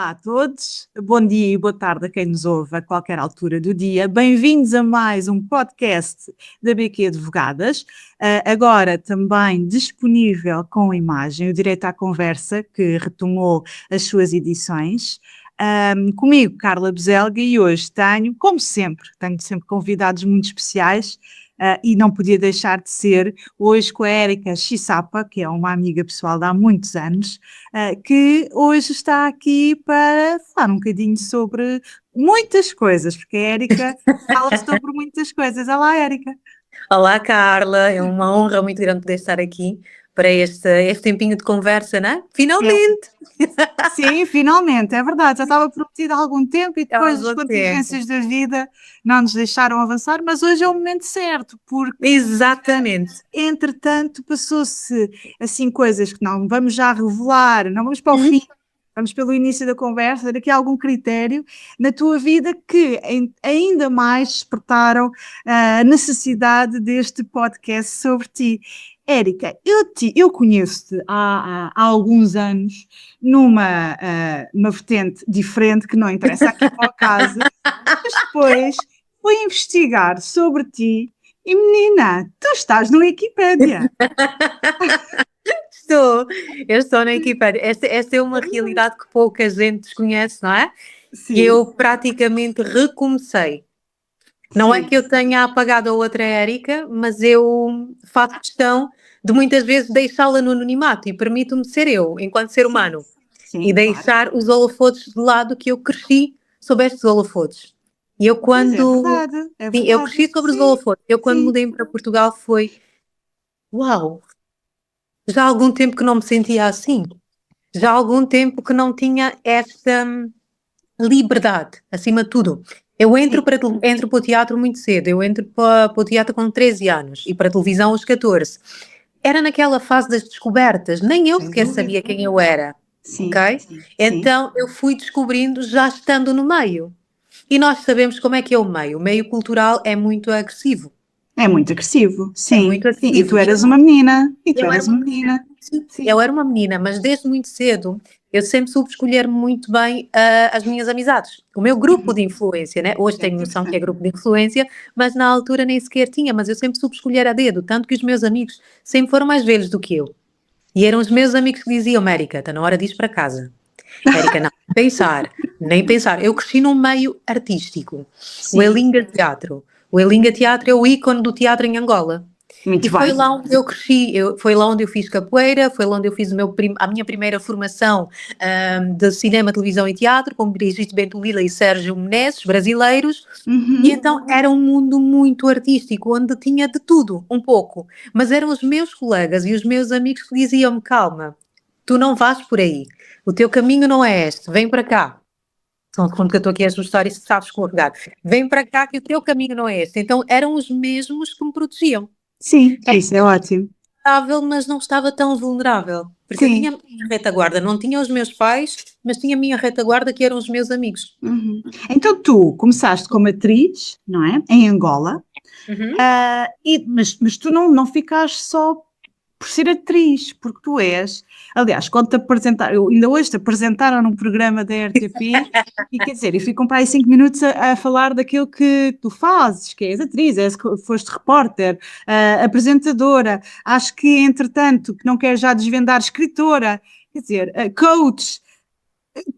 Olá a todos, bom dia e boa tarde a quem nos ouve a qualquer altura do dia. Bem-vindos a mais um podcast da BQ Advogadas, agora também disponível com imagem, o Direito à Conversa, que retomou as suas edições. Comigo, Carla Bezelga, e hoje tenho sempre convidados muito especiais. E não podia deixar de ser hoje com a Érica Chissapa, que é uma amiga pessoal de há muitos anos, que hoje está aqui para falar um bocadinho sobre muitas coisas, porque a Érica fala sobre muitas coisas. Olá, Érica. Olá, Carla, é uma honra muito grande poder estar aqui para este tempinho de conversa, não é? Finalmente! Sim, finalmente, é verdade, já estava prometido há algum tempo e depois as Há algum tempo. contingências da vida não nos deixaram avançar, mas hoje é o momento certo, porque Exatamente. entretanto passou-se assim coisas que não vamos já revelar, não vamos para o fim, vamos pelo início da conversa, daqui há algum critério na tua vida que ainda mais despertaram a necessidade deste podcast sobre ti. Érica, eu conheço-te há alguns anos numa vertente diferente, que não interessa aqui ao caso, mas depois fui investigar sobre ti e, menina, tu estás no Wikipédia. Eu estou na equipa. Esta é uma realidade que pouca gente desconhece, não é? Sim. E eu praticamente recomecei. Não é que eu tenha apagado a outra Érica, mas eu faço questão de muitas vezes deixá-la no anonimato e permito-me ser eu, enquanto ser humano. Sim, E deixar os holofotes de lado, que eu cresci sob estes holofotes. E eu pois é quando... verdade, é Sim, eu verdade. cresci sobre os Sim, holofotes. Eu quando sim. mudei para Portugal foi... Uau! Já há algum tempo que não me sentia assim. Já há algum tempo que não tinha esta liberdade, acima de tudo. Eu entro para o teatro muito cedo. Eu entro para o teatro com 13 anos e para a televisão aos 14. Era naquela fase das descobertas. Nem eu sequer sabia quem eu era. Sim, Ok? sim, sim. Então eu fui descobrindo já estando no meio. E nós sabemos como é que é o meio. O meio cultural é muito agressivo. É muito agressivo, É sim. muito Sim. E agressivo. tu eras uma menina, e tu Eu era eras uma uma menina. Sim, Sim. eu era uma menina, mas desde muito cedo eu sempre soube escolher muito bem as minhas amizades. O meu grupo de influência, né? Hoje tenho noção que é grupo de influência, mas na altura nem sequer tinha, mas eu sempre soube escolher a dedo, tanto que os meus amigos sempre foram mais velhos do que eu. E eram os meus amigos que diziam: Érica, está na hora de ir para casa. Érica, não, nem pensar. Eu cresci num meio artístico. O Elinga Teatro. O Elinga Teatro é o ícone do teatro em Angola. Muito E foi bem. lá onde eu cresci, foi lá onde eu fiz capoeira, foi lá onde eu fiz a minha primeira formação de cinema, televisão e teatro, com Brigitte Bentolila e Sérgio Menezes, brasileiros. E então era um mundo muito artístico, onde tinha de tudo, um pouco. Mas eram os meus colegas e os meus amigos que diziam-me: calma, tu não vais por aí, o teu caminho não é este, vem para cá. Então, quando eu estou aqui a história, se sabes escorregar. Vem para cá que o teu caminho não é este. Então eram os mesmos que me protegiam. Sim, isso é ótimo. Vulnerável, mas não estava tão vulnerável. Porque eu tinha a minha retaguarda, não tinha os meus pais, mas tinha a minha retaguarda, que eram os meus amigos. Então tu começaste como atriz, não é? Em Angola. Mas tu não ficaste só por ser atriz, porque tu és, aliás, quando te apresentaram, ainda hoje te apresentaram num programa da RTP, e quer dizer, e ficam para aí 5 minutos a falar daquilo que tu fazes, que és atriz, foste repórter, apresentadora, acho que entretanto, que não queres já desvendar, escritora, quer dizer, coach.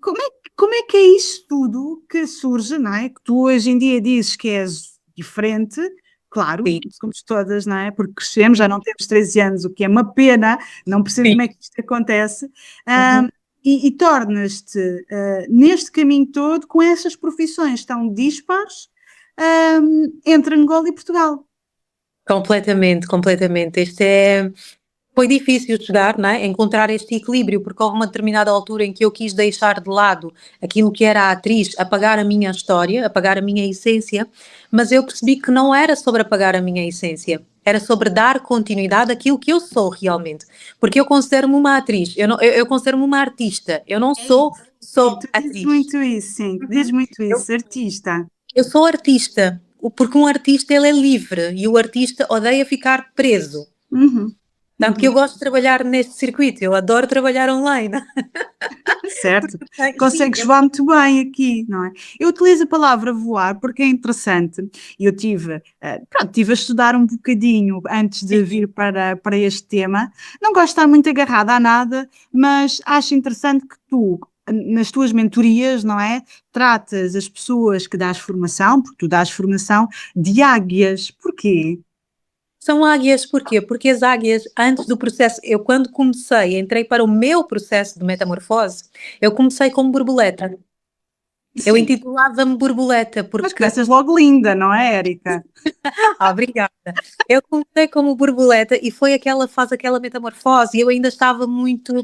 Como é que é isso tudo que surge, não é? Que tu hoje em dia dizes que és diferente, claro, Sim, somos todas, não é? Porque crescemos, já não temos 13 anos, o que é uma pena, não percebo sim. como é que isto acontece, e tornas-te neste caminho todo com essas profissões tão dispares entre Angola e Portugal. Completamente, completamente. Foi difícil chegar, não é? Encontrar este equilíbrio, porque houve uma determinada altura em que eu quis deixar de lado aquilo que era a atriz, apagar a minha história, apagar a minha essência, mas eu percebi que não era sobre apagar a minha essência, era sobre dar continuidade àquilo que eu sou realmente, porque eu considero-me uma atriz, eu considero-me uma artista, eu não sou só Tu dizes atriz. muito isso, sim, dizes muito Eu, isso, artista. eu sou artista, porque um artista ele é livre e o artista odeia ficar preso. Uhum. Tanto que eu gosto de trabalhar neste circuito, eu adoro trabalhar online. Certo? Sim, Consegues voar muito bem aqui, não é? Eu utilizo a palavra voar porque é interessante. Eu tive a estudar um bocadinho antes de vir para este tema. Não gosto de estar muito agarrada a nada, mas acho interessante que tu, nas tuas mentorias, não é? Tratas as pessoas que dás formação, porque tu dás formação, de águias. Porquê? São águias, porquê? Porque as águias, antes do processo, eu quando comecei, entrei para o meu processo de metamorfose, eu comecei como borboleta. Eu Sim. intitulava-me borboleta, Mas porque começas logo linda, não é, Érica? obrigada. Eu comecei como borboleta e foi aquela fase, aquela metamorfose, e eu ainda estava muito.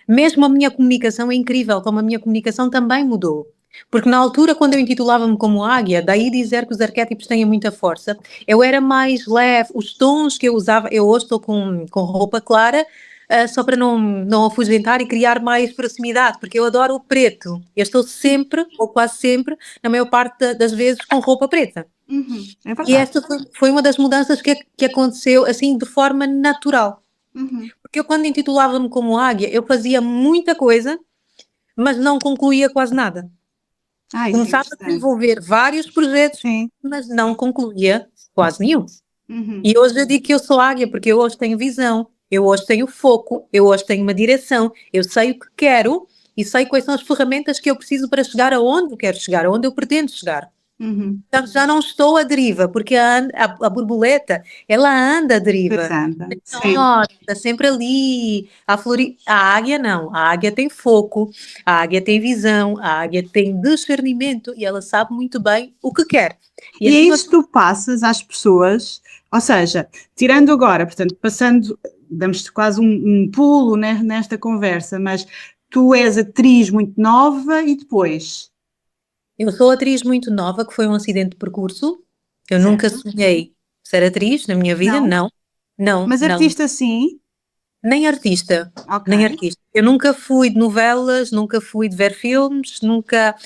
Mesmo a minha comunicação é incrível, como a minha comunicação também mudou. Porque na altura, quando eu intitulava-me como águia, daí dizer que os arquétipos têm muita força, eu era mais leve, os tons que eu usava, eu hoje estou com roupa clara, só para não afugentar e criar mais proximidade, porque eu adoro o preto. Eu estou sempre, ou quase sempre, na maior parte das vezes, com roupa preta. É E verdade. esta foi uma das mudanças que aconteceu assim de forma natural. Porque eu, quando intitulava-me como águia, eu fazia muita coisa, mas não concluía quase nada. Isso é Começava a interessante. desenvolver vários projetos, Sim. mas não concluía quase nenhum. Uhum. E hoje eu digo que eu sou águia, porque eu hoje tenho visão, eu hoje tenho foco, eu hoje tenho uma direção, eu sei o que quero e sei quais são as ferramentas que eu preciso para chegar aonde eu quero chegar, aonde eu pretendo chegar. Uhum. Portanto, já não estou à deriva, porque a borboleta, ela anda à Pois deriva. anda. Então, Sim. ó, está sempre ali. A águia não. A águia tem foco, a águia tem visão, a águia tem discernimento e ela sabe muito bem o que quer. E E é acima isso de que tu passas às pessoas, ou seja, tirando agora, portanto, passando, damos-te quase um pulo nesta conversa, mas tu és atriz muito nova e depois, eu sou atriz muito nova, que foi um acidente de percurso. Eu nunca certo? sonhei ser atriz na minha vida, Não, não. Não, mas não. artista sim, Nem artista, ok. nem artista. Eu nunca fui de novelas, nunca fui de ver filmes, nunca.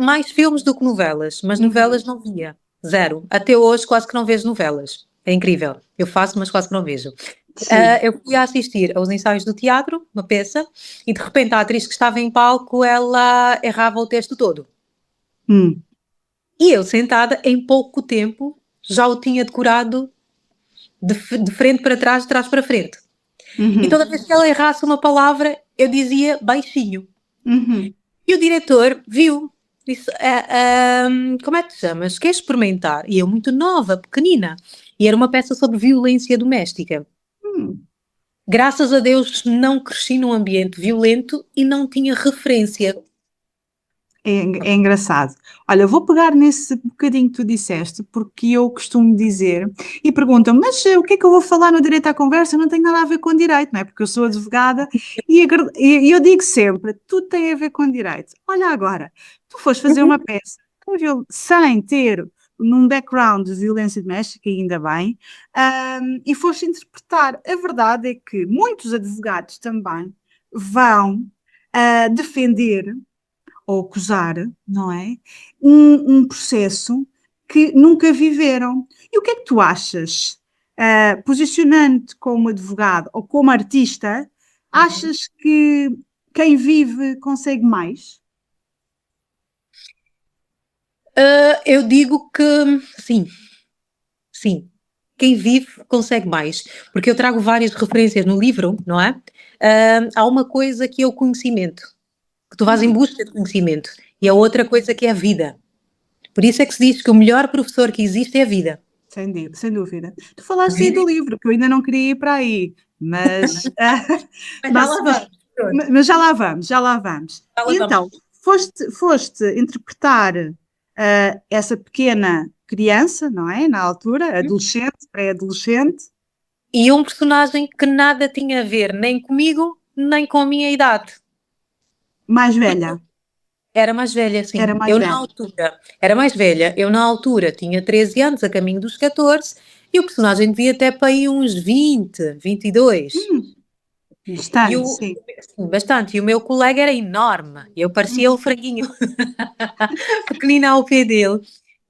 Mais filmes do que novelas, mas Uhum. novelas não via. Zero. Até hoje quase que não vejo novelas. É incrível. Eu faço, mas quase que não vejo. Sim. Eu fui a assistir aos ensaios do teatro, uma peça, e de repente a atriz que estava em palco, ela errava o texto todo. Hum. E eu, sentada, em pouco tempo, já o tinha decorado de frente para trás, de trás para frente. E Uhum. toda vez que ela errasse uma palavra, eu dizia baixinho. Uhum. E o diretor viu, disse: como é que te chamas? Queres experimentar? E eu, muito nova, pequenina. E era uma peça sobre violência doméstica. Hum. Graças a Deus não cresci num ambiente violento e não tinha referência. É engraçado. Olha, vou pegar nesse bocadinho que tu disseste, porque eu costumo dizer, e perguntam, mas o que é que eu vou falar no direito à conversa? Não tem nada a ver com direito, não é? Porque eu sou advogada e eu digo sempre, tudo tem a ver com direito. Olha agora, tu foste fazer uma peça sem ter num background de violência doméstica, e ainda bem, e foste interpretar. A verdade é que muitos advogados também vão defender ou acusar, não é? Um processo que nunca viveram. E o que é que tu achas? Posicionando-te como advogado ou como artista, achas que quem vive consegue mais? Eu digo que sim, sim. Quem vive consegue mais. Porque eu trago várias referências no livro, não é? Há uma coisa que é o conhecimento, que tu vais em busca de conhecimento, e a outra coisa que é a vida. Por isso é que se diz que o melhor professor que existe é a vida. Sem dúvida. Tu falaste aí do livro, que eu ainda não queria ir para aí, mas, Mas já mas, lá mas, vamos. Pronto, mas já lá vamos, já lá vamos. já lá E vamos. então, foste interpretar essa pequena criança, não é? Na altura, adolescente, pré-adolescente, E um personagem que nada tinha a ver nem comigo, nem com a minha idade. mais velha, Era mais velha, era sim. mais Eu na velha. altura, era mais velha. Eu na altura tinha 13 anos, a caminho dos 14, e o personagem devia ter para aí uns 20, 22. E Bastante, o, sim. sim, bastante. E o meu colega era enorme. Eu parecia o franguinho pequenina ao pé dele.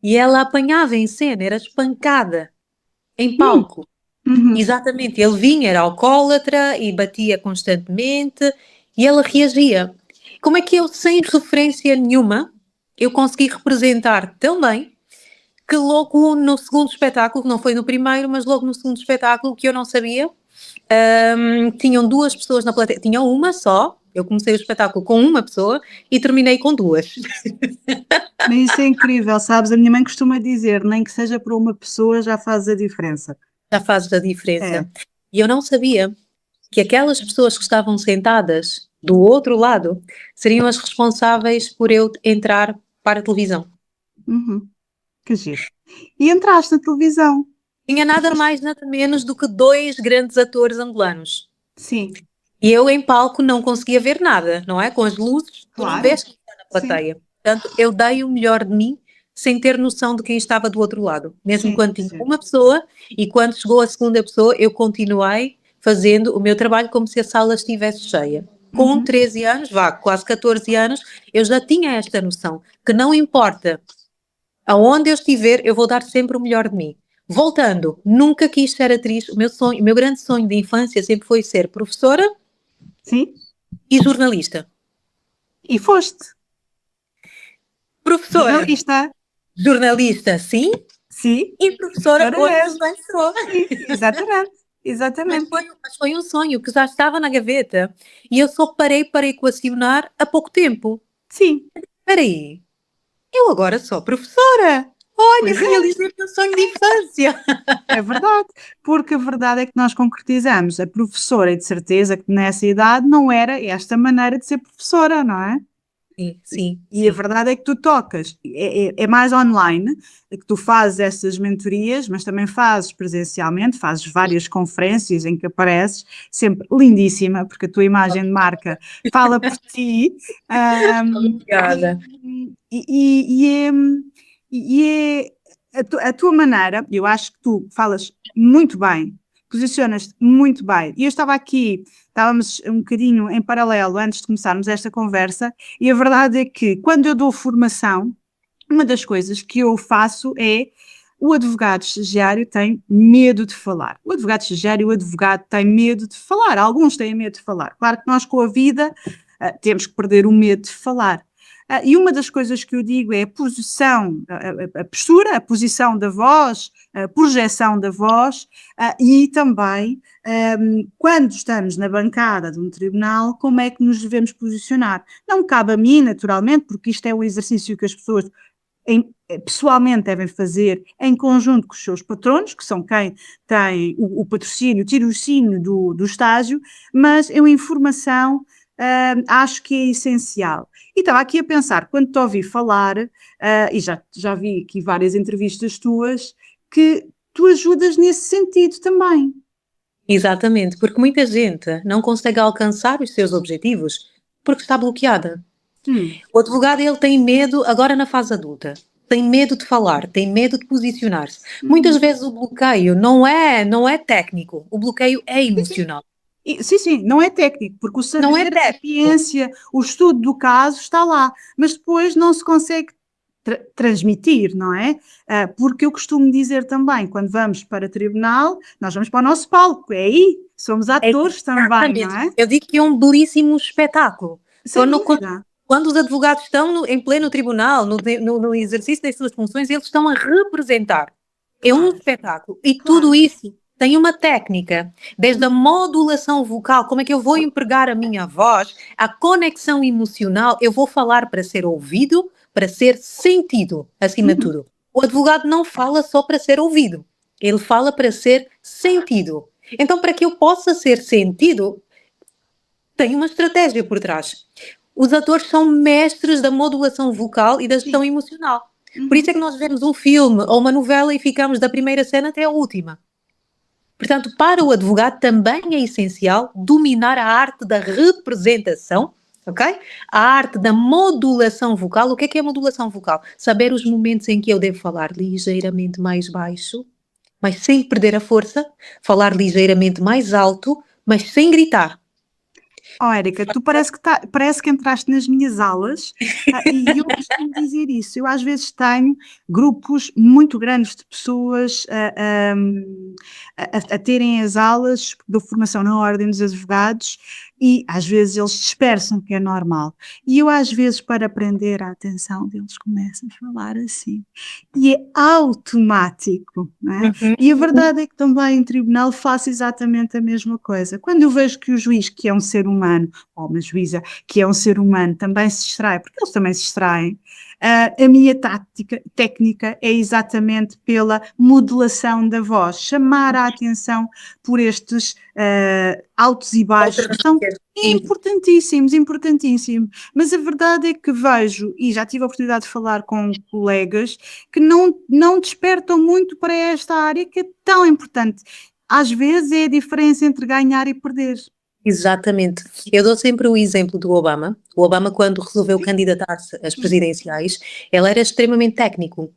E ela apanhava em cena, era espancada em Hum, palco. Exatamente, ele vinha, era alcoólatra e batia constantemente e ela reagia. Como é que eu, sem sofrência nenhuma, eu consegui representar tão bem que logo no segundo espetáculo, que não foi no primeiro, mas logo no segundo espetáculo, que eu não sabia, tinham 2 pessoas na plateia, tinham uma só, eu comecei o espetáculo com uma pessoa e terminei com 2. Mas isso é incrível, sabes? A minha mãe costuma dizer, nem que seja por uma pessoa já faz a diferença. Já fazes a É. diferença. E eu não sabia que aquelas pessoas que estavam sentadas do outro lado seriam as responsáveis por eu entrar para a televisão. Que giro. E entraste na televisão. Tinha nada mais, nada menos do que 2 grandes atores angolanos. Sim, E eu em palco não conseguia ver nada, não é? Com as luzes, tu não claro. vês quem está na plateia. Portanto, eu dei o melhor de mim sem ter noção de quem estava do outro lado. Mesmo Sim, quando tinha sim. uma pessoa e quando chegou a segunda pessoa, eu continuei fazendo o meu trabalho como se a sala estivesse cheia. Com 13 anos, quase 14 anos, eu já tinha esta noção, que não importa aonde eu estiver, eu vou dar sempre o melhor de mim. Voltando, nunca quis ser atriz. O meu sonho, o meu grande sonho de infância sempre foi ser professora Sim. e jornalista. E foste Professora, jornalista. jornalista, sim, Sim. e professora Agora hoje és. também sou. Sim, exatamente. Mas Exatamente. foi um sonho que já estava na gaveta e eu só parei para equacionar há pouco tempo. Sim. Espera aí, eu agora sou professora. Olha, Pois é. realizei o meu sonho de infância. É verdade, porque a verdade é que nós concretizamos. A professora, e de certeza que nessa idade não era esta maneira de ser professora, não é? Sim, sim, E a sim. verdade é que tu tocas, é mais online, que tu fazes essas mentorias, mas também fazes presencialmente, fazes várias conferências em que apareces, sempre lindíssima, porque a tua imagem de marca fala por ti. ahm, Obrigada. e é a tua maneira, eu acho que tu falas muito bem, posicionas-te muito bem. E eu estava aqui, estávamos um bocadinho em paralelo antes de começarmos esta conversa, e a verdade é que quando eu dou formação, uma das coisas que eu faço é o advogado estagiário tem medo de falar. O advogado estagiário, o advogado tem medo de falar. Alguns têm medo de falar. Claro que nós com a vida temos que perder o medo de falar. E uma das coisas que eu digo é a posição, a postura, a posição da voz, a projeção da voz e também quando estamos na bancada de um tribunal, como é que nos devemos posicionar. Não cabe a mim, naturalmente, porque isto é um exercício que as pessoas pessoalmente devem fazer em conjunto com os seus patronos, que são quem tem o patrocínio, o tirocínio do estágio, mas eu informação acho que é essencial. E estava aqui a pensar, quando te ouvi falar, e já vi aqui várias entrevistas tuas, que tu ajudas nesse sentido também. Exatamente, porque muita gente não consegue alcançar os seus objetivos porque está bloqueada. O advogado ele tem medo agora na fase adulta. Tem medo de falar, tem medo de posicionar-se. Muitas vezes o bloqueio não é técnico, o bloqueio é emocional. Sim, não é técnico, porque o Não é saber, a técnico. sapiência, o estudo do caso está lá, mas depois não se consegue transmitir, não é? Porque eu costumo dizer também, quando vamos para tribunal, nós vamos para o nosso palco, é aí, somos atores também, não é? Eu digo que é um belíssimo espetáculo. Sem dúvida. Quando os advogados estão em pleno tribunal, no exercício das suas funções, eles estão a representar. É um espetáculo. E tudo isso tem uma técnica, desde a modulação vocal, como é que eu vou empregar a minha voz, a conexão emocional, eu vou falar para ser ouvido, para ser sentido, acima de tudo. O advogado não fala só para ser ouvido, ele fala para ser sentido. Então, para que eu possa ser sentido, tem uma estratégia por trás. Os atores são mestres da modulação vocal e da gestão emocional. Por isso é que nós vemos um filme ou uma novela e ficamos da primeira cena até a última. Portanto, para o advogado também é essencial dominar a arte da representação, ok? A arte da modulação vocal. O que é a modulação vocal? Saber os momentos em que eu devo falar ligeiramente mais baixo, mas sem perder a força, falar ligeiramente mais alto, mas sem gritar. Oh, Érica, tu parece que entraste nas minhas aulas, e eu costumo dizer isso. Eu às vezes tenho grupos muito grandes de pessoas a terem as aulas da formação na Ordem dos Advogados e às vezes eles dispersam, que é normal. E eu às vezes, para prender a atenção deles, começo a falar assim. E é automático, não é? Uhum. E a verdade é que também em tribunal faço exatamente a mesma coisa. Quando eu vejo que o juiz, que é um ser humano, ou uma juíza, que é um ser humano, também se distrai, porque eles também se distraem, a minha técnica é exatamente pela modulação da voz, chamar a atenção por estes altos e baixos, que são importantíssimos, importantíssimos. Mas a verdade é que vejo, e já tive a oportunidade de falar com colegas, que não despertam muito para esta área que é tão importante. Às vezes é a diferença entre ganhar e perder. Exatamente. Eu dou sempre o exemplo do Obama. O Obama, quando resolveu candidatar-se às presidenciais, ele era extremamente técnico.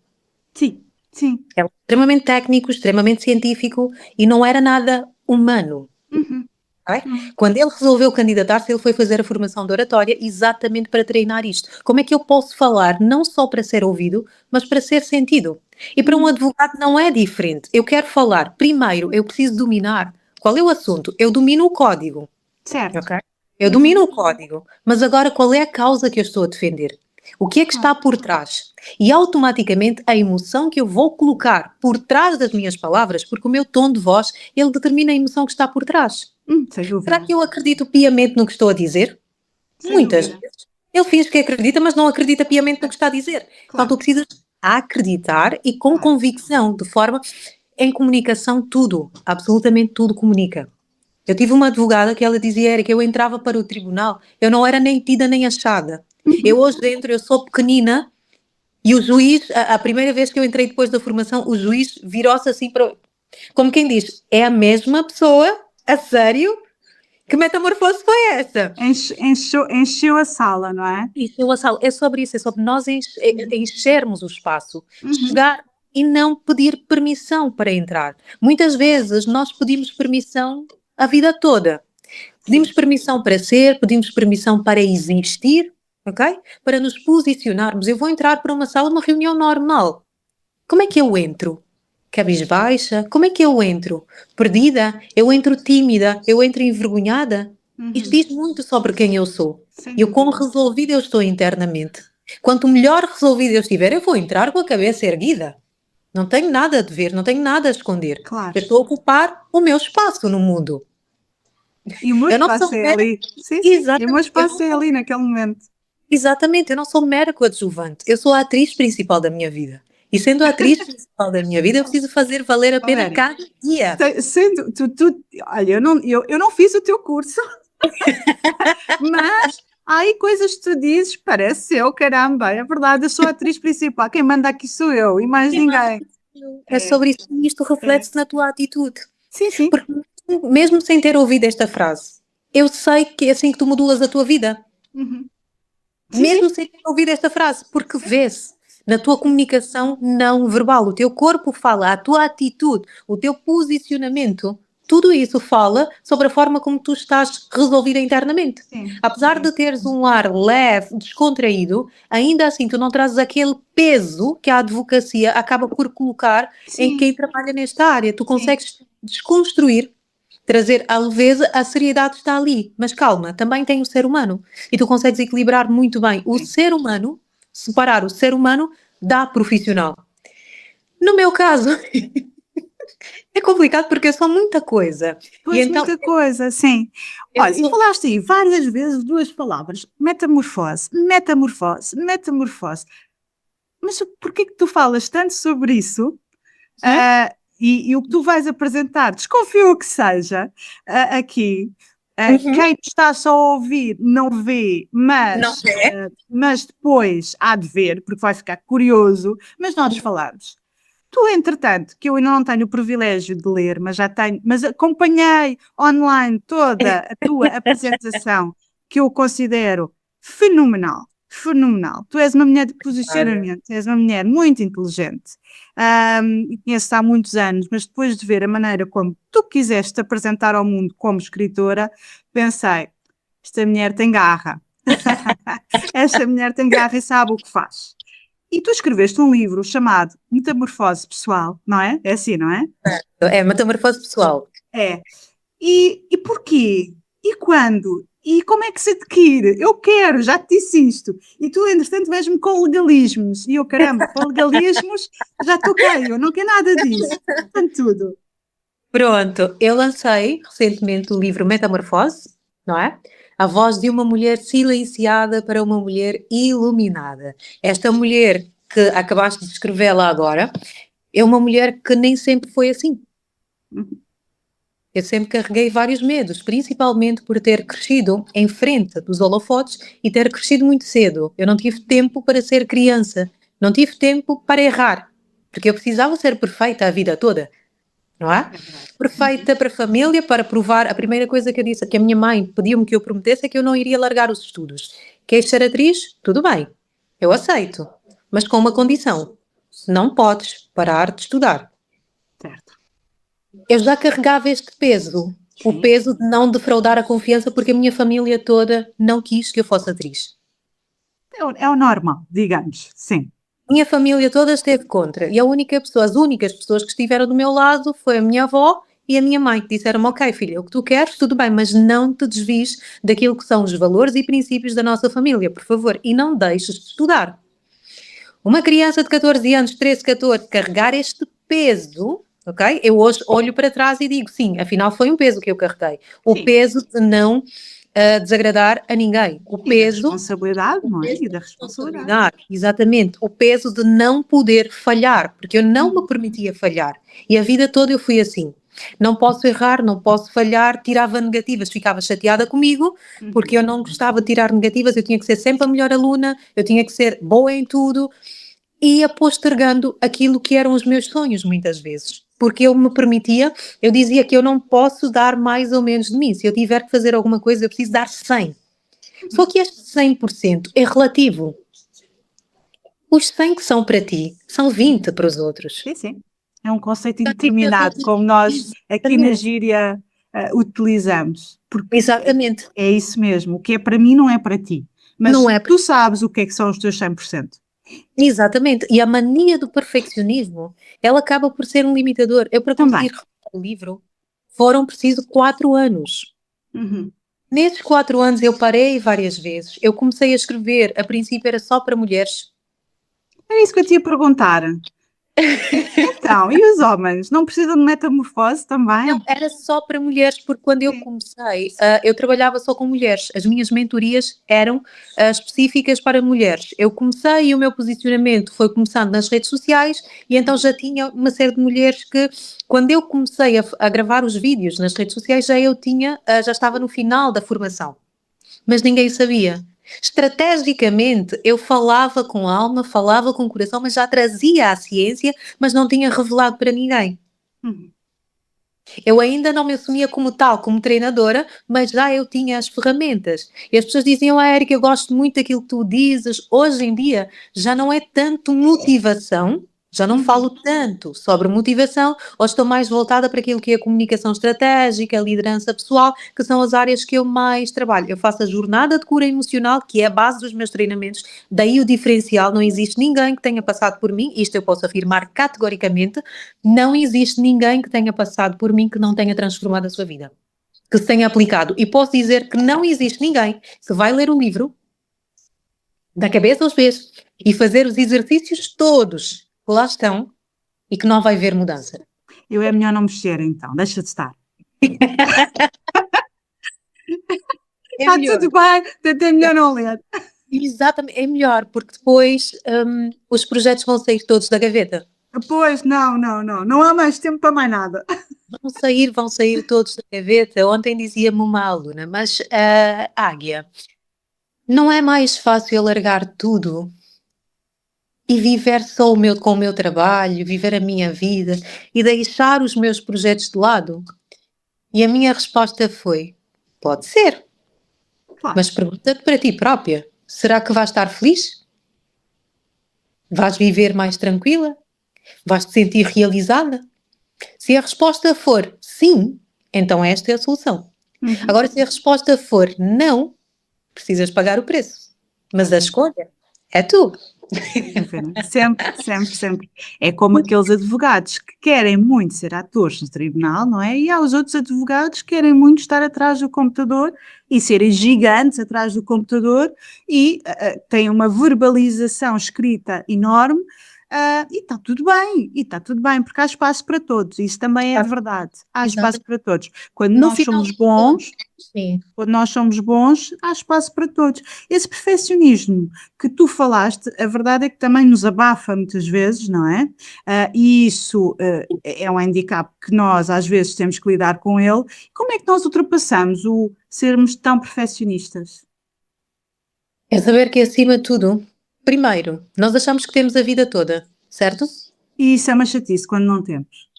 Sim, sim. Ele era extremamente técnico, extremamente científico e não era nada humano. Uhum. Okay? Quando ele resolveu candidatar-se, ele foi fazer a formação de oratória exatamente para treinar isto. Como é que eu posso falar não só para ser ouvido, mas para ser sentido? E para um advogado não é diferente. Eu quero falar, primeiro, eu preciso dominar. Qual é o assunto? Eu domino o código. Certo. Ok? Eu domino o código, mas agora qual é a causa que eu estou a defender? O que é que está por trás? E automaticamente a emoção que eu vou colocar por trás das minhas palavras, porque o meu tom de voz, ele determina a emoção que está por trás. Sem dúvida. Será que eu acredito piamente no que estou a dizer? Sem Muitas dúvida. vezes. Ele finge que acredita, mas não acredita piamente no que está a dizer. Então tu precisas acreditar e com convicção, de forma... Em comunicação, tudo, absolutamente tudo comunica. Eu tive uma advogada que ela dizia que eu entrava para o tribunal, eu não era nem tida nem achada. Eu hoje dentro, eu sou pequenina e o juiz, a primeira vez que eu entrei depois da formação, o juiz virou-se assim para... Como quem diz, é a mesma pessoa, a sério? Que metamorfose foi essa? Encheu a sala, não é? Encheu a sala. É sobre isso, é sobre nós enchermos o espaço, chegar e não pedir permissão para entrar. Muitas vezes nós pedimos permissão a vida toda. Pedimos permissão para ser, pedimos permissão para existir, ok? Para nos posicionarmos. Eu vou entrar para uma sala, uma reunião normal. Como é que eu entro? Cabisbaixa? Como é que eu entro? Perdida? Eu entro tímida? Eu entro envergonhada? Isto diz muito sobre quem eu sou. E o quão resolvida eu estou internamente. Quanto melhor resolvida eu estiver, eu vou entrar com a cabeça erguida. Não tenho nada a dever, não tenho nada a esconder. Claro. Eu estou a ocupar o meu espaço no mundo. E o meu Eu não espaço sou é mera... ali. Sim, e o Exatamente. meu espaço é ali naquele momento. Exatamente, eu não sou mera coadjuvante. Eu sou a atriz principal da minha vida. E sendo a atriz principal da minha vida, eu preciso fazer valer a pena cada dia. Sendo, olha, eu não fiz o teu curso, mas há aí coisas que tu dizes, parece eu, caramba, é verdade, eu sou a atriz principal, quem manda aqui sou eu e mais ninguém. É sobre isso e isto reflete-se na tua atitude. Sim, sim. Porque mesmo sem ter ouvido esta frase, eu sei que é assim que tu modulas a tua vida. Mesmo sem ter ouvido esta frase, porque vê-se na tua comunicação não verbal, o teu corpo fala, a tua atitude, o teu posicionamento, tudo isso fala sobre a forma como tu estás resolvida internamente. Sim. Apesar de teres um ar leve, descontraído, ainda assim tu não trazes aquele peso que a advocacia acaba por colocar em quem trabalha nesta área. Tu consegues desconstruir, trazer a leveza, a seriedade está ali. Mas calma, também tem o ser humano. E tu consegues equilibrar muito bem o ser humano, separar o ser humano da profissional. No meu caso, é complicado porque é só muita coisa. Pois, E então, muita coisa, sim. Olha, e falaste aí várias vezes duas palavras, metamorfose, metamorfose, metamorfose. Mas porquê que tu falas tanto sobre isso? E o que tu vais apresentar, desconfio que seja aqui, quem está só a ouvir não vê, mas depois há de ver, porque vai ficar curioso, mas nós falamos. Tu, entretanto, que eu ainda não tenho o privilégio de ler, mas acompanhei online toda a tua apresentação, que eu considero fenomenal, fenomenal. Tu és uma mulher de posicionamento, és uma mulher muito inteligente, e conheço-te há muitos anos, mas depois de ver a maneira como tu quiseste te apresentar ao mundo como escritora, pensei, esta mulher tem garra. Esta mulher tem garra e sabe o que faz. E tu escreveste um livro chamado Metamorfose Pessoal, não é? É assim, não é? É metamorfose pessoal. É. E porquê? E quando? E como é que se adquire? Eu quero, já te disse isto. E tu, entretanto, vais-me com legalismos. E eu, caramba, com legalismos já toquei, eu não quero nada disso. Portanto, tudo. Pronto, eu lancei recentemente o livro Metamorfose, não é? A voz de uma mulher silenciada para uma mulher iluminada. Esta mulher que acabaste de descrever lá agora é uma mulher que nem sempre foi assim. Eu sempre carreguei vários medos, principalmente por ter crescido em frente dos holofotes e ter crescido muito cedo. Eu não tive tempo para ser criança, não tive tempo para errar, porque eu precisava ser perfeita a vida toda. Não é? Perfeita para a família, para provar. A primeira coisa que eu disse, que a minha mãe pediu-me que eu prometesse, é que eu não iria largar os estudos. Queres ser atriz? Tudo bem, eu aceito, mas com uma condição: não podes parar de estudar. Certo. Eu já carregava este peso, o peso de não defraudar a confiança, porque a minha família toda não quis que eu fosse atriz. É o normal, digamos, sim. Minha família toda esteve contra e as únicas pessoas que estiveram do meu lado foi a minha avó e a minha mãe, que disseram-me: ok filha, o que tu queres, tudo bem, mas não te desvies daquilo que são os valores e princípios da nossa família, por favor, e não deixes de estudar. Uma criança de 14 anos, 13, 14, carregar este peso, ok? Eu hoje olho para trás e digo, sim, afinal foi um peso que eu carreguei. O peso de não desagradar a ninguém. O peso... da responsabilidade, não é? E da responsabilidade. Exatamente. O peso de não poder falhar, porque eu não me permitia falhar. E a vida toda eu fui assim. Não posso errar, não posso falhar, tirava negativas, ficava chateada comigo, porque eu não gostava de tirar negativas, eu tinha que ser sempre a melhor aluna, eu tinha que ser boa em tudo, e ia postergando aquilo que eram os meus sonhos muitas vezes. Porque eu me permitia, eu dizia que eu não posso dar mais ou menos de mim. Se eu tiver que fazer alguma coisa, eu preciso dar 100. Só que este 100% é relativo. Os 100 que são para ti, são 20 para os outros. Sim, sim. É um conceito indeterminado, como nós aqui na gíria utilizamos. Porque Exatamente. é isso mesmo. O que é para mim não é para ti. Mas Não é tu sabes o que é que são os teus 100%. Exatamente. E a mania do perfeccionismo, ela acaba por ser um limitador. Eu, para Também. conseguir o livro, foram preciso 4 anos. Nesses 4 anos eu parei várias vezes. Eu comecei a escrever, a princípio era só para mulheres. Era isso que eu te ia perguntar. Então, e os homens? Não precisam de metamorfose também? Não, era só para mulheres, porque quando eu comecei, eu trabalhava só com mulheres. As minhas mentorias eram específicas para mulheres. Eu comecei e o meu posicionamento foi começando nas redes sociais e então já tinha uma série de mulheres que, quando eu comecei a gravar os vídeos nas redes sociais, já estava no final da formação. Mas ninguém sabia. Estrategicamente, eu falava com alma, falava com coração, mas já trazia a ciência, mas não tinha revelado para ninguém. Eu ainda não me assumia como tal, como treinadora, mas já eu tinha as ferramentas. E as pessoas diziam: Érica, eu gosto muito daquilo que tu dizes. Hoje em dia já não é tanto motivação, já não falo tanto sobre motivação, ou estou mais voltada para aquilo que é a comunicação estratégica, a liderança pessoal, que são as áreas que eu mais trabalho. Eu faço a jornada de cura emocional, que é a base dos meus treinamentos, daí o diferencial. Não existe ninguém que tenha passado por mim, isto eu posso afirmar categoricamente, não existe ninguém que tenha passado por mim que não tenha transformado a sua vida, que se tenha aplicado. E posso dizer que não existe ninguém que vai ler o livro da cabeça aos pés e fazer os exercícios todos que lá estão e que não vai ver mudança. Eu é melhor não mexer, então. Deixa de estar. Está tudo bem, portanto é melhor não ler. Exatamente, é melhor, porque depois os projetos vão sair todos da gaveta. Pois, não há mais tempo para mais nada. Vão sair todos da gaveta. Ontem dizia-me uma aluna, mas Águia, não é mais fácil largar tudo e viver só com o meu trabalho, viver a minha vida e deixar os meus projetos de lado? E a minha resposta foi: pode ser, Claro. mas pergunta-te para ti própria, será que vais estar feliz? Vais viver mais tranquila? Vais te sentir realizada? Se a resposta for sim, então esta é a solução. Agora, se a resposta for não, precisas pagar o preço. Mas a escolha é tu. Sempre, sempre, sempre. É como aqueles advogados que querem muito ser atores no tribunal, não é? E há os outros advogados que querem muito estar atrás do computador e serem gigantes atrás do computador e têm uma verbalização escrita enorme. E está tudo bem, porque há espaço para todos, isso também é verdade, há espaço para todos. Quando No nós final somos bons, sim. quando nós somos bons, há espaço para todos. Esse perfeccionismo que tu falaste, a verdade é que também nos abafa muitas vezes, não é? E isso é um handicap que nós às vezes temos que lidar com ele. Como é que nós ultrapassamos o sermos tão perfeccionistas? É saber que, acima de tudo, primeiro, nós achamos que temos a vida toda, certo? E isso é uma chatice quando não temos.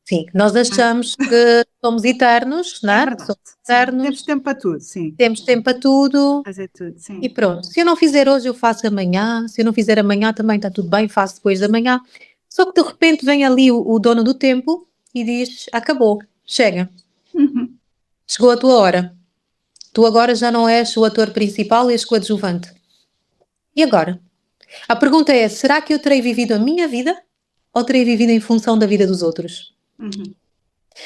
Sim, nós achamos que somos eternos, não É é? verdade, Somos sim. Temos eternos, tempo para tudo, sim. temos tempo para tudo Fazer tudo, e sim. pronto. Se eu não fizer hoje, eu faço amanhã. Se eu não fizer amanhã, também está tudo bem, faço depois de amanhã. Só que de repente vem ali o dono do tempo e diz: acabou, chega, Uhum. chegou a tua hora. Tu agora já não és o ator principal, és coadjuvante. E agora? A pergunta é: será que eu terei vivido a minha vida ou terei vivido em função da vida dos outros? Uhum.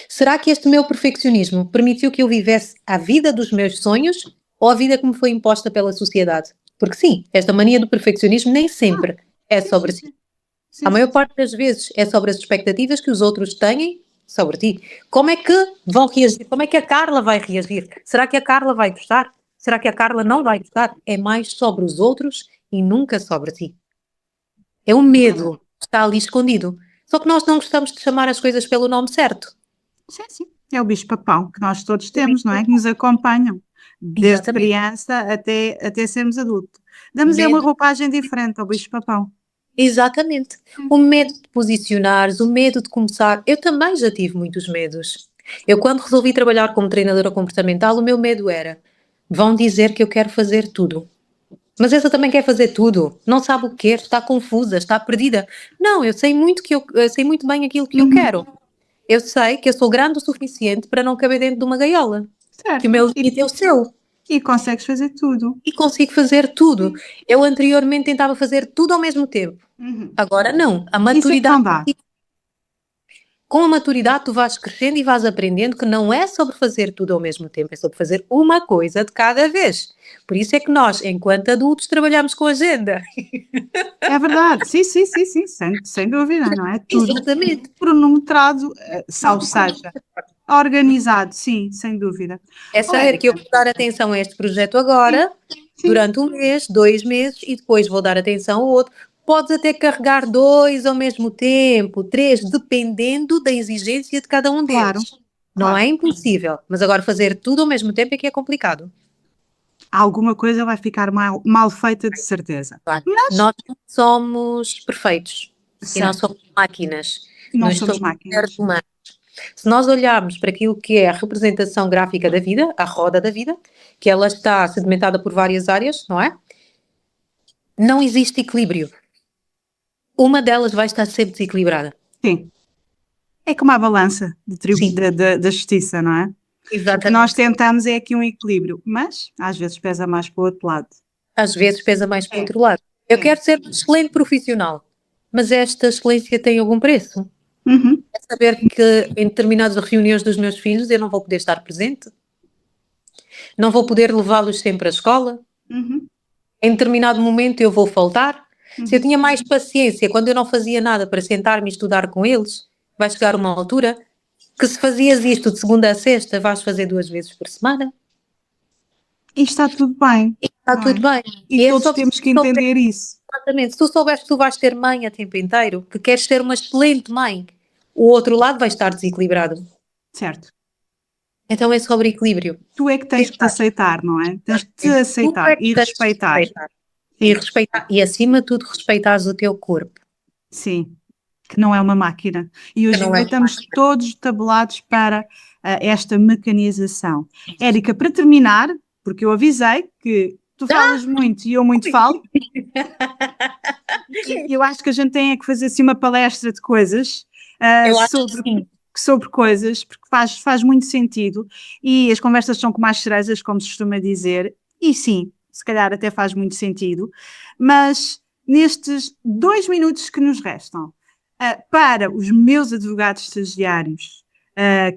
Será que este meu perfeccionismo permitiu que eu vivesse a vida dos meus sonhos ou a vida que me foi imposta pela sociedade? Porque sim, esta mania do perfeccionismo nem sempre é Sim, sobre sim, ti. sim. A Sim, maior sim, sim. parte das vezes é sobre as expectativas que os outros têm sobre ti. Como é que vão reagir? Como é que a Carla vai reagir? Será que a Carla vai gostar? Será que a Carla não vai gostar? É mais sobre os outros e nunca sobre ti. É um medo que está ali escondido. Só que nós não gostamos de chamar as coisas pelo nome certo. Sim, sim. É o bicho-papão que nós todos temos, não é? Que nos acompanham desde Exatamente. criança até sermos adultos. Damos é uma Medo. roupagem diferente ao bicho-papão. Exatamente. O medo de posicionares, o medo de começar. Eu também já tive muitos medos. Eu, quando resolvi trabalhar como treinadora comportamental, o meu medo era: vão dizer que eu quero fazer tudo. Mas essa também quer fazer tudo, não sabe o que quer, está confusa, está perdida. Não, eu sei muito bem aquilo que eu Uhum. quero. Eu sei que eu sou grande o suficiente para não caber dentro de uma gaiola. Que o Certo. meu limite é o seu. E consegues fazer tudo. E consigo fazer tudo. Eu anteriormente tentava fazer tudo ao mesmo tempo. Uhum. Agora não. A Isso é que maturidade, não dá. com a maturidade tu vais crescendo e vais aprendendo que não é sobre fazer tudo ao mesmo tempo, é sobre fazer uma coisa de cada vez. Por isso é que nós, enquanto adultos, trabalhamos com agenda. É verdade. Sim, sim, sim, sim. Sem dúvida, não é? Tudo Exatamente. cronometrado, salvo seja. Organizado, sim, sem dúvida. É Oh, saber que eu Érica. vou dar atenção a este projeto Sim, agora, sim. durante um mês, 2 meses, e depois vou dar atenção ao outro. Podes até carregar dois ao mesmo tempo, três, dependendo da exigência de cada um Claro, deles. Não claro. é impossível, mas agora fazer tudo ao mesmo tempo é que é complicado. Alguma coisa vai ficar mal feita de certeza. Claro. Mas Nós não somos perfeitos e não certo, somos máquinas. não Nós somos somos seres máquinas. humanos. Se nós olharmos para aquilo que é a representação gráfica da vida, a roda da vida, que ela está segmentada por várias áreas, não é? Não existe equilíbrio. Uma delas vai estar sempre desequilibrada. Sim, é como a balança Sim, da justiça, não é? Nós exatamente. tentamos é aqui um equilíbrio, mas às vezes pesa mais para o outro lado. Às vezes pesa mais para o É, outro lado. Eu é. quero ser um excelente profissional, mas esta excelência tem algum preço. Uhum, É saber que em determinadas reuniões dos meus filhos eu não vou poder estar presente, não vou poder levá-los sempre à escola, uhum, em determinado momento eu vou faltar. Se eu uhum. tinha mais paciência quando eu não fazia nada para sentar-me e estudar com eles, vai chegar uma altura que, se fazias isto de segunda a sexta, vais fazer 2 vezes por semana. E está tudo bem, Está não é? tudo bem. E E é todos só temos preciso que souber, entender isso, exatamente. Se tu souberes que tu vais ter mãe a tempo inteiro, que queres ser uma excelente mãe, o outro lado vai estar desequilibrado. certo? Então é sobre equilíbrio. Tu é que tens que te Tentar. aceitar, não é? Tens que te Tu aceitar é que e tens de respeitar. respeitar. E Sim, respeitar. E acima de tudo, respeitares o teu corpo. sim, que não é uma máquina. E Que hoje em não dia é. estamos todos tabelados para esta mecanização. Érica, para terminar, porque eu avisei que tu falas muito e eu muito falo, e eu acho que a gente tem é que fazer assim uma palestra de coisas Eu acho que sobre sim. sobre coisas, porque faz muito sentido, e as conversas são como as cerejas, como se costuma dizer, e sim, se calhar até faz muito sentido, mas nestes 2 minutos que nos restam, para os meus advogados estagiários,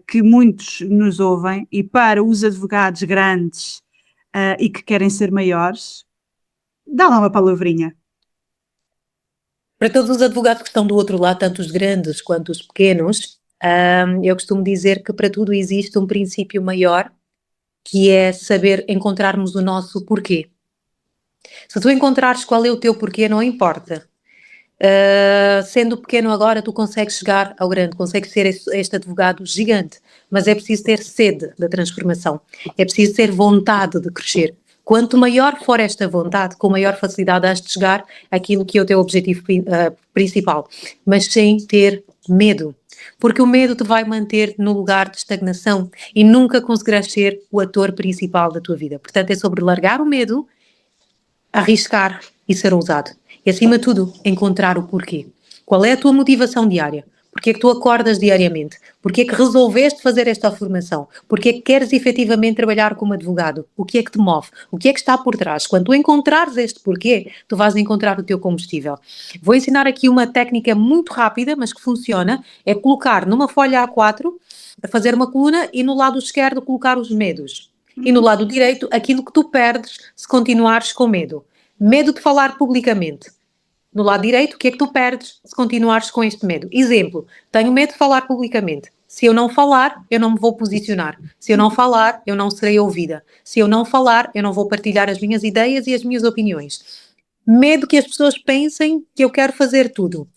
que muitos nos ouvem, e para os advogados grandes e que querem ser maiores, dá lá uma palavrinha. Para todos os advogados que estão do outro lado, tanto os grandes quanto os pequenos, eu costumo dizer que para tudo existe um princípio maior, que é saber encontrarmos o nosso porquê. Se tu encontrares qual é o teu porquê, não importa. Sendo pequeno agora, tu consegues chegar ao grande, consegues ser este advogado gigante, mas é preciso ter sede da transformação, é preciso ter vontade de crescer. Quanto maior for esta vontade, com maior facilidade has de chegar àquilo que é o teu objetivo principal, mas sem ter medo, porque o medo te vai manter no lugar de estagnação e nunca conseguirás ser o ator principal da tua vida. Portanto, é sobre largar o medo, arriscar e ser ousado. E, acima de tudo, encontrar o porquê. Qual é a tua motivação diária? Porquê é que tu acordas diariamente? Porquê é que resolveste fazer esta formação? Porquê é que queres efetivamente trabalhar como advogado? O que é que te move? O que é que está por trás? Quando tu encontrares este porquê, tu vais encontrar o teu combustível. Vou ensinar aqui uma técnica muito rápida, mas que funciona, é colocar numa folha A4, fazer uma coluna e no lado esquerdo colocar os medos. E no lado direito, aquilo que tu perdes se continuares com medo. Medo de falar publicamente. No lado direito, o que é que tu perdes se continuares com este medo? Exemplo, tenho medo de falar publicamente. Se eu não falar, eu não me vou posicionar. Se eu não falar, eu não serei ouvida. Se eu não falar, eu não vou partilhar as minhas ideias e as minhas opiniões. Medo que as pessoas pensem que eu quero fazer tudo.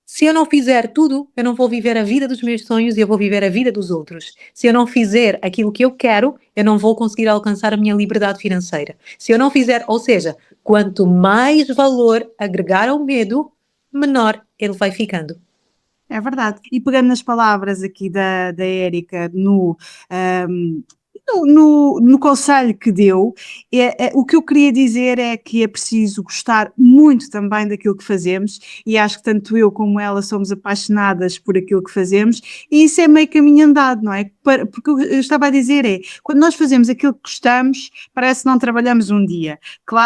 Se eu não fizer tudo, eu não vou viver a vida dos meus sonhos e eu vou viver a vida dos outros. Se eu não fizer aquilo que eu quero, eu não vou conseguir alcançar a minha liberdade financeira. Se eu não fizer, ou seja, quanto mais valor agregar ao medo, menor ele vai ficando. É verdade. E pegando nas palavras aqui da Érica no conselho que deu, o que eu queria dizer é que é preciso gostar muito também daquilo que fazemos, e acho que tanto eu como ela somos apaixonadas por aquilo que fazemos, e isso é meio caminho andado, não é? Porque eu estava a dizer quando nós fazemos aquilo que gostamos, parece que não trabalhamos um dia.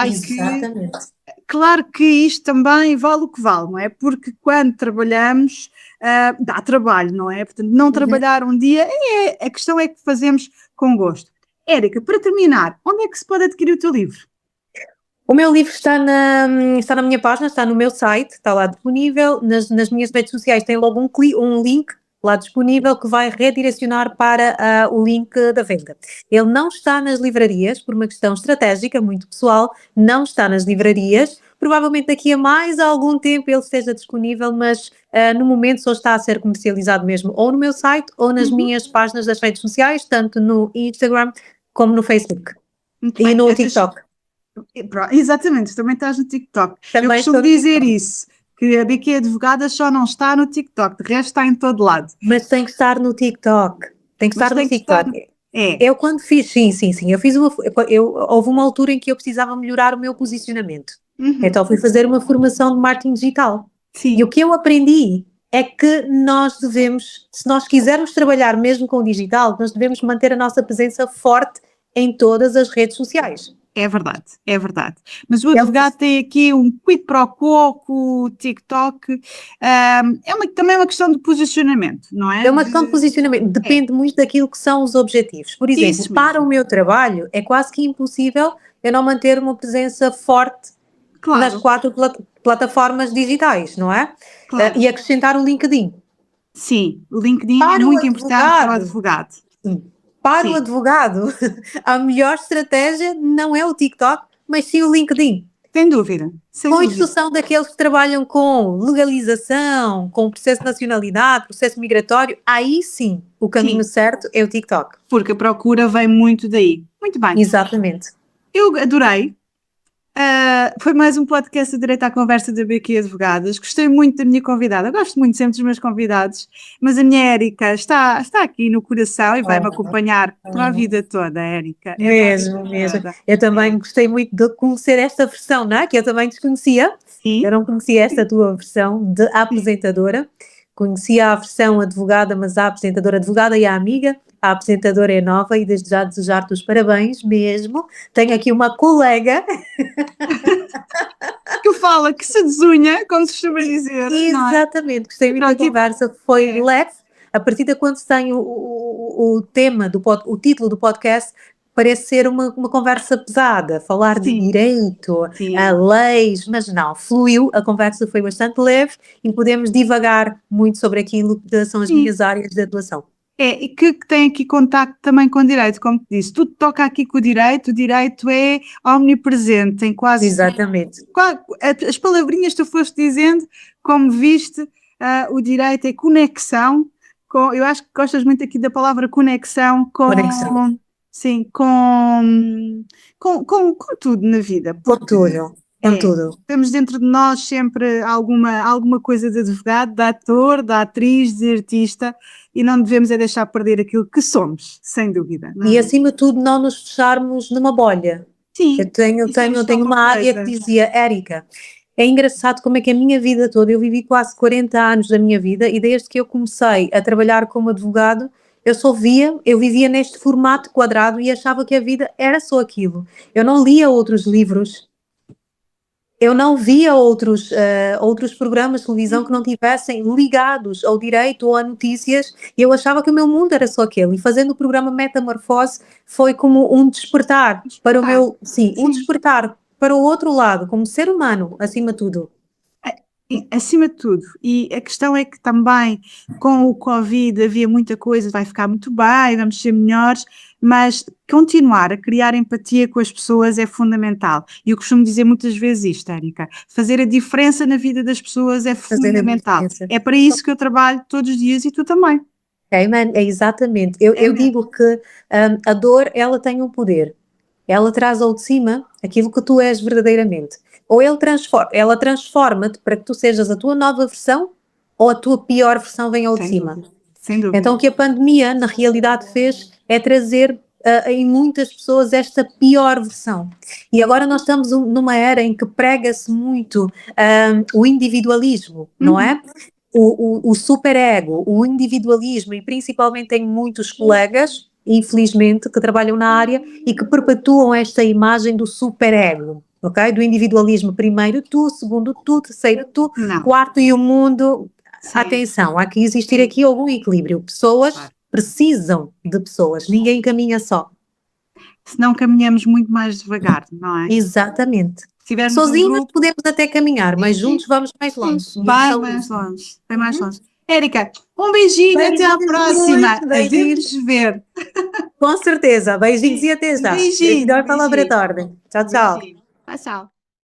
Exatamente. Claro que isto também vale o que vale, não é? Porque quando trabalhamos, dá trabalho, não é? Portanto, não trabalhar um dia, a questão é que fazemos com gosto. Érica, para terminar, onde é que se pode adquirir o teu livro? O meu livro está na minha página, está no meu site, está lá disponível. Nas minhas redes sociais tem logo um link lá disponível que vai redirecionar para o link da venda. Ele não está nas livrarias, por uma questão estratégica, muito pessoal, não está nas livrarias. Provavelmente daqui a mais algum tempo ele esteja disponível, mas no momento só está a ser comercializado mesmo ou no meu site ou nas minhas páginas das redes sociais, tanto no Instagram como no Facebook. E no TikTok. Exatamente, também estás no TikTok. Também eu costumo dizer isso, que a BQ Advogada só não está no TikTok, de resto está em todo lado. Mas tem que estar no TikTok. Tem que estar no TikTok. Eu quando fiz, sim, houve uma altura em que eu precisava melhorar o meu posicionamento. Então fui fazer uma formação de marketing digital. Sim. E o que eu aprendi é que nós devemos, se nós quisermos trabalhar mesmo com o digital, nós devemos manter a nossa presença forte em todas as redes sociais. É verdade, é verdade. Mas o advogado tem aqui um quid pro quo com o TikTok. Também é uma questão de posicionamento, não é? É uma questão de posicionamento. Depende muito daquilo que são os objetivos. Por exemplo, para o meu trabalho, é quase que impossível eu não manter uma presença forte nas 4 plataformas digitais, não é? Claro. E acrescentar o LinkedIn. Sim, o LinkedIn é muito importante para o advogado. Para o advogado, a melhor estratégia não é o TikTok, mas sim o LinkedIn. Sem dúvida. Com exceção daqueles que trabalham com legalização, com processo de nacionalidade, processo migratório, aí sim, o caminho certo é o TikTok. Porque a procura vem muito daí. Muito bem. Exatamente. Eu adorei. Foi mais um podcast de Direito à Conversa da BQ Advogadas. Gostei muito da minha convidada. Eu gosto muito sempre dos meus convidados, mas a minha Érica está aqui no coração e vai-me acompanhar para a vida toda, Érica. Mesmo. Eu também gostei muito de conhecer esta versão, não é? Que eu também desconhecia. Sim. Eu não conhecia esta tua versão de apresentadora. Conhecia a versão advogada, mas a apresentadora advogada e a amiga. A apresentadora é nova e desde já desejar-te os parabéns mesmo. Tenho aqui uma colega. Que fala, que se desunha, como se costuma dizer. Exatamente, gostei muito da conversa, foi leve. A partir de quando tem o tema, o título do podcast, parece ser uma conversa pesada, falar de direito, leis, mas não, fluiu, a conversa foi bastante leve e podemos divagar muito sobre aquilo que são as minhas áreas de atuação. E que tem aqui contacto também com o direito, como te disse, tudo toca aqui com o direito é omnipresente em quase... Exatamente. As palavrinhas que tu foste dizendo, como viste, o direito é conexão, eu acho que gostas muito aqui da palavra conexão, sim, com tudo na vida. Com tudo. Tudo. Temos dentro de nós sempre alguma coisa de advogado, de ator, de atriz, de artista, e não devemos deixar perder aquilo que somos, sem dúvida. E acima de tudo não nos fecharmos numa bolha. Sim. Eu tenho uma área que dizia, Érica, é engraçado como é que a minha vida toda, eu vivi quase 40 anos da minha vida e desde que eu comecei a trabalhar como advogado, eu vivia neste formato quadrado e achava que a vida era só aquilo. Eu não lia outros livros, eu não via outros programas de televisão que não tivessem ligados ao direito ou a notícias e eu achava que o meu mundo era só aquele. E fazendo o programa Metamorfose foi como um despertar para o meu... Sim, um despertar para o outro lado, como ser humano, acima de tudo. Acima de tudo, e a questão é que também com o Covid havia muita coisa, vai ficar muito bem, vamos ser melhores, mas continuar a criar empatia com as pessoas é fundamental. E eu costumo dizer muitas vezes isto, Érica, fazer a diferença na vida das pessoas é fundamental. É para isso que eu trabalho todos os dias e tu também. É exatamente. Eu digo que a dor, ela tem um poder. Ela traz ao de cima aquilo que tu és verdadeiramente. Ou ela transforma-te para que tu sejas a tua nova versão ou a tua pior versão vem ao de cima. Sem dúvida. Então o que a pandemia na realidade fez é trazer em muitas pessoas esta pior versão. E agora nós estamos numa era em que prega-se muito o individualismo, não é? O superego, o individualismo, e principalmente tem muitos colegas, infelizmente, que trabalham na área e que perpetuam esta imagem do superego, ok? Do individualismo, primeiro tu, segundo tu, terceiro tu, quarto e o mundo. Sim. Atenção, há que existir aqui algum equilíbrio. Pessoas precisam de pessoas, ninguém caminha só. Senão caminhamos muito mais devagar, não é? Exatamente. Sozinhos podemos até caminhar, mas juntos vamos mais longe. Bem mais longe. Érica, um beijinho, até à próxima. Devemos ver. Com certeza, beijinhos e até já. Beijinho. Melhor palavra de ordem. Tchau, tchau. Tchau.